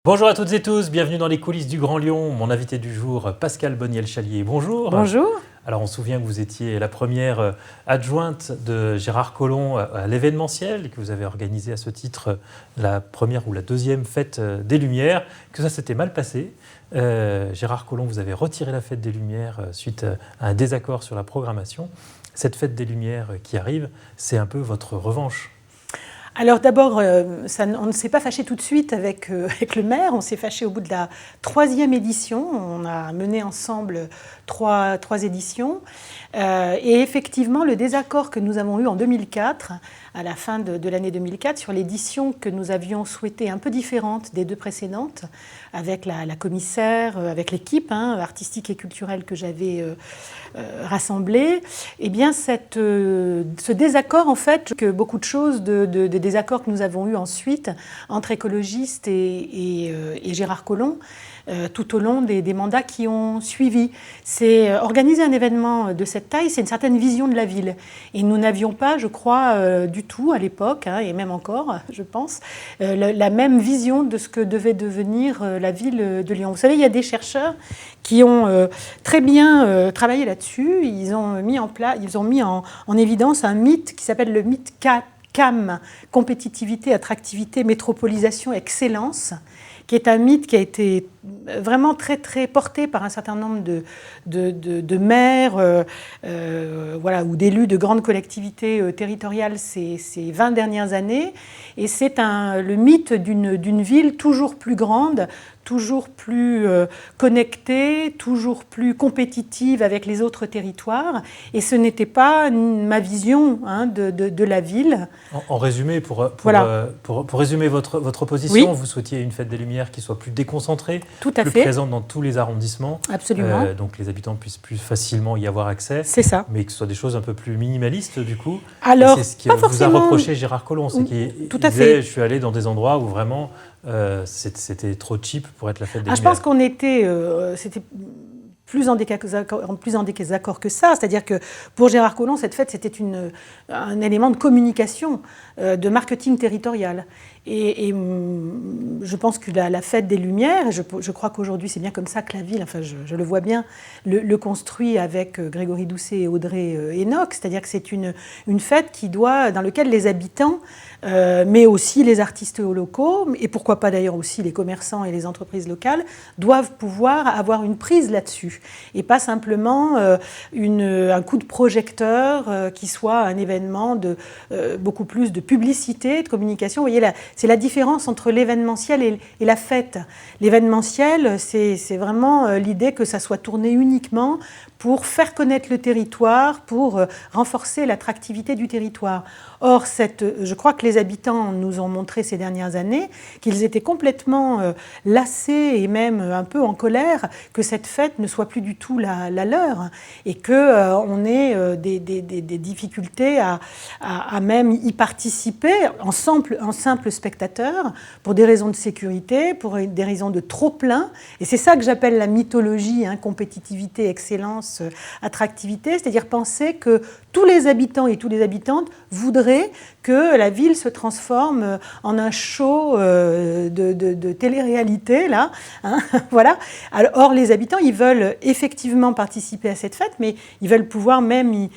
Bonjour à toutes et tous, bienvenue dans les coulisses du Grand Lyon. Mon invité du jour, Pascale Boniel-Chalier. Bonjour. Bonjour. Alors on se souvient que vous étiez la première adjointe de Gérard Collomb à l'événementiel, que vous avez organisé à ce titre la première ou la deuxième fête des Lumières, que ça s'était mal passé. Gérard Collomb, vous avez retiré la fête des Lumières suite à un désaccord sur la programmation. Cette fête des Lumières qui arrive, c'est un peu votre revanche. Alors d'abord, on ne s'est pas fâché tout de suite avec le maire, on s'est fâché au bout de la 3e édition. On a mené ensemble trois éditions. Et effectivement, le désaccord que nous avons eu en 2004, à la fin de l'année 2004, sur l'édition que nous avions souhaitée un peu différente des deux précédentes, avec la commissaire, avec l'équipe artistique et culturelle que j'avais rassemblée, eh bien ce désaccord, en fait, que beaucoup de choses, des désaccords que nous avons eus ensuite entre écologistes et Gérard Collomb, tout au long des mandats qui ont suivi. C'est organiser un événement de cette taille, c'est une certaine vision de la ville. Et nous n'avions pas, je crois, du tout à l'époque, et même encore, je pense, la même vision de ce que devait devenir la ville de Lyon. Vous savez, il y a des chercheurs qui ont très bien travaillé là-dessus. Ils ont mis en évidence un mythe qui s'appelle le mythe CAM, compétitivité, attractivité, métropolisation, excellence, qui est un mythe qui a été vraiment très, très porté par un certain nombre de maires ou d'élus de grandes collectivités territoriales ces 20 dernières années. Et c'est le mythe d'une ville toujours plus grande, toujours plus connectée, toujours plus compétitive avec les autres territoires. Et ce n'était pas ma vision de la ville. En résumé, pour résumer votre position, oui. Vous souhaitiez une fête des Lumières qui soit plus déconcentrée, tout à plus fait. Présente dans tous les arrondissements. Absolument. Donc les habitants puissent plus facilement y avoir accès. C'est ça. Mais que ce soit des choses un peu plus minimalistes, du coup. Alors, c'est ce que vous a reproché Gérard Collomb, c'est qu'il disait, je suis allé dans des endroits où vraiment c'était trop cheap pour être la fête des Lumières. Je pense qu'on c'était plus en désaccord que ça. C'est-à-dire que pour Gérard Collomb, cette fête, c'était un élément de communication, de marketing territorial. Et je pense que la fête des Lumières, je crois qu'aujourd'hui c'est bien comme ça que la ville, enfin je le vois bien, le construit avec Grégory Doucet et Audrey Enoch, c'est-à-dire que c'est une fête dans laquelle les habitants, mais aussi les artistes locaux, et pourquoi pas d'ailleurs aussi les commerçants et les entreprises locales, doivent pouvoir avoir une prise là-dessus, et pas simplement un coup de projecteur qui soit un événement de beaucoup plus de publicité, de communication. Vous voyez, c'est la différence entre l'événementiel et la fête. L'événementiel, c'est vraiment l'idée que ça soit tourné uniquement pour faire connaître le territoire, pour renforcer l'attractivité du territoire. Or, je crois que les habitants nous ont montré ces dernières années qu'ils étaient complètement lassés et même un peu en colère que cette fête ne soit plus du tout la leur, et qu'on ait des difficultés à même y participer en simple spectateur pour des raisons de sécurité, pour des raisons de trop-plein. Et c'est ça que j'appelle la mythologie, compétitivité, excellence, attractivité, c'est-à-dire penser que tous les habitants et toutes les habitantes voudraient que la ville se transforme en un show de télé-réalité, là. Voilà. Or, les habitants, ils veulent effectivement participer à cette fête, mais ils veulent pouvoir même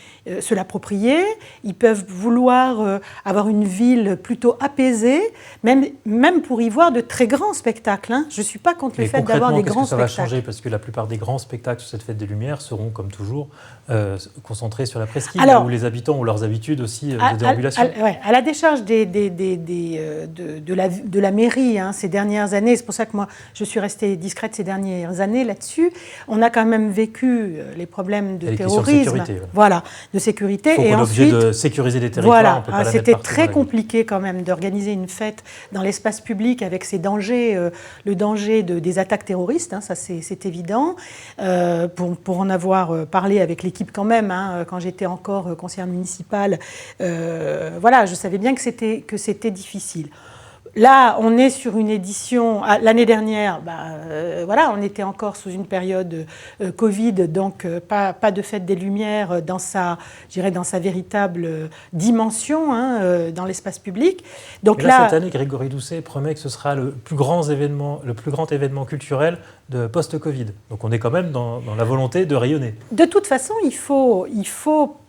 se l'approprier. Ils peuvent vouloir avoir une ville plutôt apaisée, même pour y voir de très grands spectacles. Je ne suis pas contre le fait d'avoir des grands spectacles. Ça va changer, parce que la plupart des grands spectacles sur cette fête des Lumières seront, comme toujours, concentrés sur la presqu'île, là où les habitants ont leurs habitudes aussi de déambulation. À la décharge de la mairie ces dernières années, c'est pour ça que moi je suis restée discrète ces dernières années là-dessus, on a quand même vécu les problèmes de terrorisme, de sécurité. Il faut qu'on ait l'objet de sécuriser les territoires. C'était très compliqué quand même d'organiser une fête dans l'espace public avec ces dangers, le danger des attaques terroristes, ça c'est évident. Pour en avoir parlé avec l'équipe quand même, quand j'étais encore conseillère municipale, je savais bien que c'était difficile. Là, on est sur une édition. L'année dernière, voilà, on était encore sous une période Covid, donc pas de fête des Lumières dans sa véritable dimension dans l'espace public. Donc là, cette année, Grégory Doucet promet que ce sera le plus grand événement culturel de post-Covid. Donc on est quand même dans la volonté de rayonner. De toute façon, il faut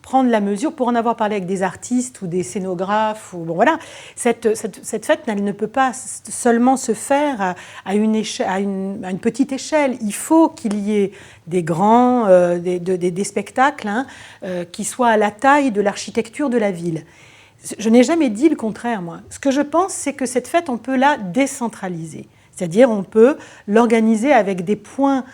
prendre la mesure, pour en avoir parlé avec des artistes ou des scénographes. Voilà, cette fête, elle ne peut pas seulement se faire à une petite échelle. Il faut qu'il y ait des grands, des spectacles qui soient à la taille de l'architecture de la ville. Je n'ai jamais dit le contraire, moi. Ce que je pense, c'est que cette fête, on peut la décentraliser. C'est-à-dire on peut l'organiser avec des points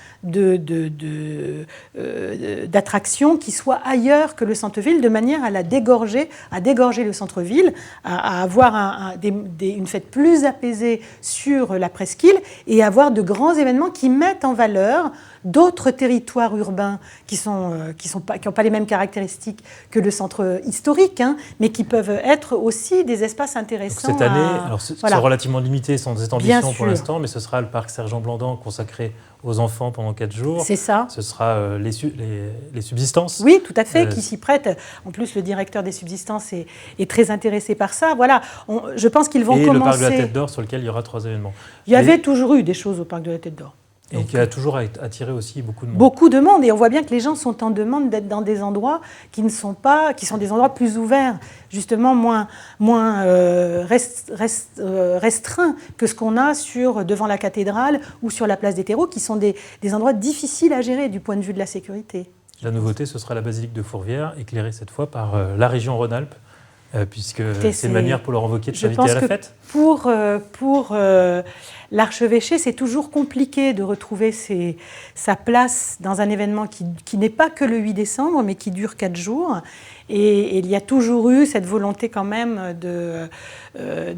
d'attraction qui soient ailleurs que le centre-ville, de manière à dégorger le centre-ville, à avoir une fête plus apaisée sur la presqu'île et avoir de grands événements qui mettent en valeur d'autres territoires urbains qui n'ont pas les mêmes caractéristiques que le centre historique, mais qui peuvent être aussi des espaces intéressants. Donc cette année, c'est relativement limité sans cette ambition pour l'instant, mais ce sera le parc Sergent Blandan consacré aux enfants pendant 4 jours. C'est ça. Ce sera les subsistances. Oui, tout à fait, qui s'y prêtent. En plus, le directeur des subsistances est très intéressé par ça. Voilà, je pense qu'ils vont commencer... Et le parc de la Tête d'Or, sur lequel il y aura 3 événements. Il y avait toujours eu des choses au parc de la Tête d'Or. Et qui a toujours attiré aussi beaucoup de monde. Beaucoup de monde, et on voit bien que les gens sont en demande d'être dans des endroits qui sont des endroits plus ouverts, justement moins restreints que ce qu'on a devant la cathédrale ou sur la place des terreaux, qui sont des endroits difficiles à gérer du point de vue de la sécurité. La nouveauté, ce sera la basilique de Fourvière, éclairée cette fois par la région Rhône-Alpes, puisque c'est une manière pour leur invoquer de s'inviter à la fête. Pour l'archevêché, c'est toujours compliqué de retrouver sa place dans un événement qui n'est pas que le 8 décembre, mais qui dure 4 jours. Et il y a toujours eu cette volonté quand même de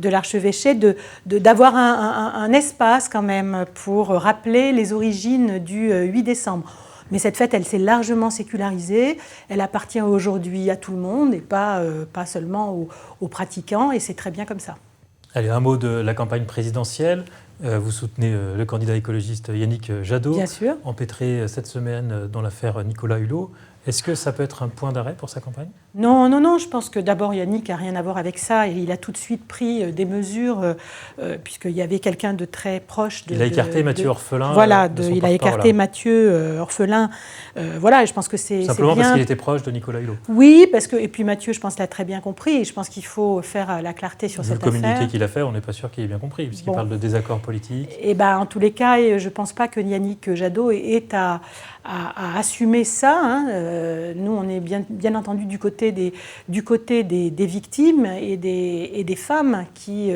l'archevêché d'avoir un espace quand même pour rappeler les origines du 8 décembre. Mais cette fête, elle s'est largement sécularisée. Elle appartient aujourd'hui à tout le monde et pas seulement aux pratiquants. Et c'est très bien comme ça. Allez, un mot de la campagne présidentielle. Vous soutenez le candidat écologiste Yannick Jadot, bien sûr, empêtré cette semaine dans l'affaire Nicolas Hulot. Est-ce que ça peut être un point d'arrêt pour sa campagne ? Non, je pense que d'abord Yannick n'a rien à voir avec ça. Il a tout de suite pris des mesures, puisqu'il y avait quelqu'un de très proche. Il a écarté Mathieu Orphelin. Voilà, il a écarté Mathieu Orphelin. Voilà, et je pense que c'est simplement bien. Parce qu'il était proche de Nicolas Hulot. Oui, et puis Mathieu, je pense, l'a très bien compris. Et je pense qu'il faut faire la clarté sur cette affaire. Le communiqué qu'il a fait, on n'est pas sûr qu'il ait bien compris, puisqu'il parle de désaccord politique. Et en tous les cas, je ne pense pas que Yannick Jadot ait à assumer ça. Nous, on est bien entendu du côté des victimes et des femmes qui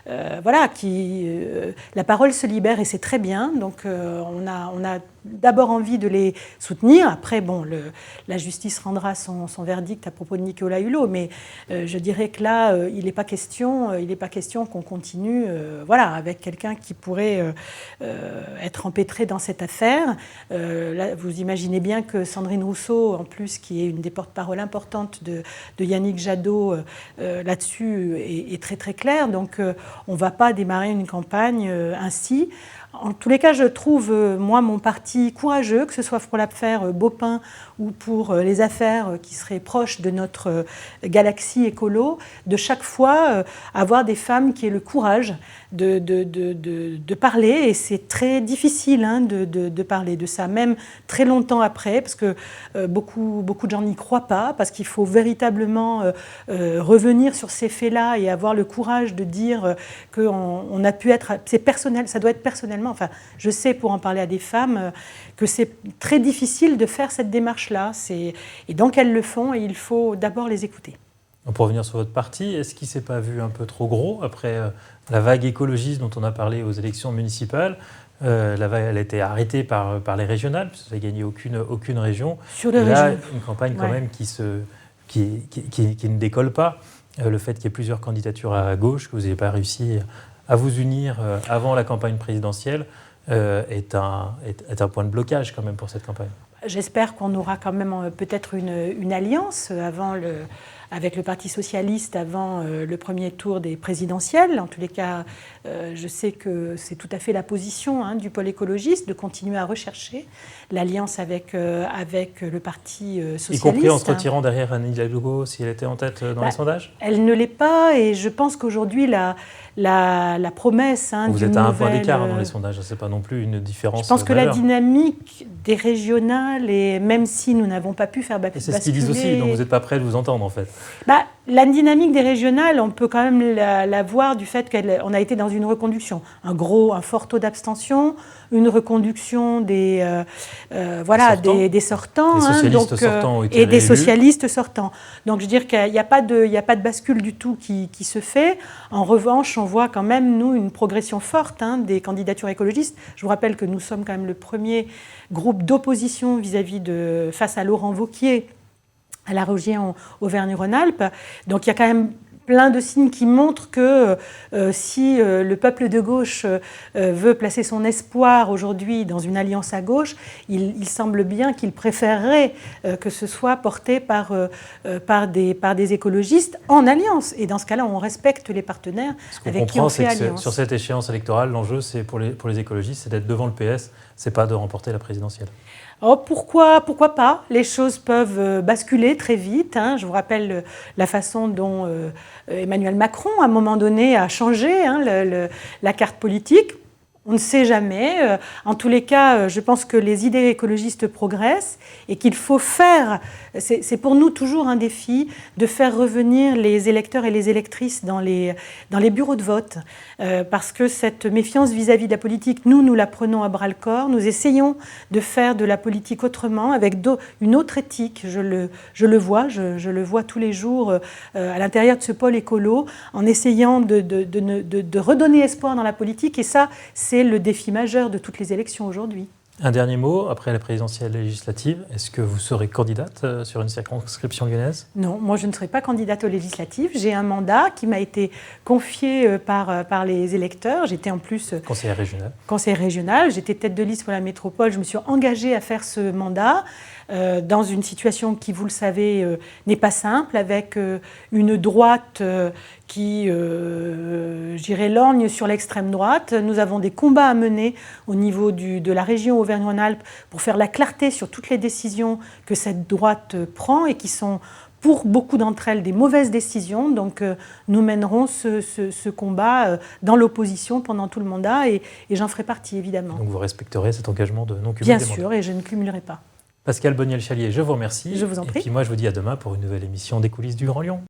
la parole se libère et c'est très bien. Donc, on a d'abord envie de les soutenir. Après, la justice rendra son verdict à propos de Nicolas Hulot. Mais je dirais que là, il n'est pas question qu'on continue avec quelqu'un qui pourrait être empêtré dans cette affaire. Là, vous imaginez bien que Sandrine Rousseau, en plus, qui est une des porte-paroles importantes de Yannick Jadot là-dessus, est très très claire. Donc, on ne va pas démarrer une campagne ainsi. En tous les cas, je trouve, moi, mon parti courageux, que ce soit pour l'affaire Baupin ou pour les affaires qui seraient proches de notre galaxie écolo, de chaque fois avoir des femmes qui aient le courage de parler. Et c'est très difficile de parler de ça, même très longtemps après, parce que beaucoup de gens n'y croient pas, parce qu'il faut véritablement revenir sur ces faits-là et avoir le courage de dire qu'on a pu être... C'est personnel, ça doit être personnellement. Enfin, je sais, pour en parler à des femmes, que c'est très difficile de faire cette démarche-là. Et donc, elles le font et il faut d'abord les écouter. Pour revenir sur votre parti, est-ce qu'il ne s'est pas vu un peu trop gros après la vague écologiste dont on a parlé aux élections municipales? La vague, elle a été arrêtée par les régionales, puisque ça n'a gagné aucune région. Sur les et là, régions. une campagne quand même qui ne décolle pas. Le fait qu'il y ait plusieurs candidatures à gauche, que vous n'ayez pas réussi à vous unir avant la campagne présidentielle, est un point de blocage quand même pour cette campagne. J'espère qu'on aura quand même peut-être une alliance avec le Parti socialiste avant le premier tour des présidentielles. En tous les cas, je sais que c'est tout à fait la position du pôle écologiste de continuer à rechercher l'alliance avec le Parti socialiste. Y compris en se retirant derrière Anne Hidalgo si elle était en tête dans les sondages? Elle ne l'est pas, et je pense qu'aujourd'hui, la promesse vous êtes à un point d'écart dans les sondages, ce n'est pas non plus une différence. Je pense que la dynamique des régionales, et même si nous n'avons pas pu faire basculer... C'est ce qu'ils disent aussi, donc vous n'êtes pas prêt de vous entendre en fait. La dynamique des régionales, on peut quand même la voir du fait qu'on a été dans une reconduction. Un fort taux d'abstention, une reconduction des sortants. Sortants et des socialistes sortants. Donc je veux dire qu'il n'y a pas de bascule du tout qui se fait. En revanche, on voit quand même, nous, une progression forte des candidatures écologistes. Je vous rappelle que nous sommes quand même le premier groupe d'opposition face à Laurent Wauquiez à la région Auvergne-Rhône-Alpes. Donc il y a quand même plein de signes qui montrent que si le peuple de gauche veut placer son espoir aujourd'hui dans une alliance à gauche, il semble bien qu'il préférerait que ce soit porté par des écologistes en alliance. Et dans ce cas-là, on respecte les partenaires avec qui on fait alliance. Sur cette échéance électorale, l'enjeu, c'est pour les écologistes, c'est d'être devant le PS, c'est pas de remporter la présidentielle. Oh, pourquoi pas? Les choses peuvent basculer très vite. Je vous rappelle la façon dont Emmanuel Macron, à un moment donné, a changé la carte politique. On ne sait jamais. En tous les cas, je pense que les idées écologistes progressent et qu'il faut faire, c'est pour nous toujours un défi, de faire revenir les électeurs et les électrices dans les bureaux de vote. Parce que cette méfiance vis-à-vis de la politique, nous la prenons à bras-le-corps. Nous essayons de faire de la politique autrement, avec une autre éthique. Je le vois tous les jours à l'intérieur de ce pôle écolo, en essayant de redonner espoir dans la politique. Et ça, c'est le défi majeur de toutes les élections aujourd'hui. Un dernier mot, après la présidentielle législative, est-ce que vous serez candidate sur une circonscription lyonnaise? Non, moi je ne serai pas candidate aux législatives. J'ai un mandat qui m'a été confié par les électeurs. J'étais en plus conseillère régionale. Conseillère régionale, j'étais tête de liste pour la métropole. Je me suis engagée à faire ce mandat dans une situation qui, vous le savez, n'est pas simple, avec une droite qui, je dirais, lorgne sur l'extrême droite. Nous avons des combats à mener au niveau de la région Auvergne-Rhône-Alpes pour faire la clarté sur toutes les décisions que cette droite prend et qui sont, pour beaucoup d'entre elles, des mauvaises décisions. Donc nous mènerons ce combat dans l'opposition pendant tout le mandat et j'en ferai partie, évidemment. Donc vous respecterez cet engagement de non-cumul Bien des mandats. sûr, et je ne cumulerai pas. Pascale Boniel-Chalier, je vous remercie. Je vous en prie. Et puis moi, je vous dis à demain pour une nouvelle émission des coulisses du Grand Lyon.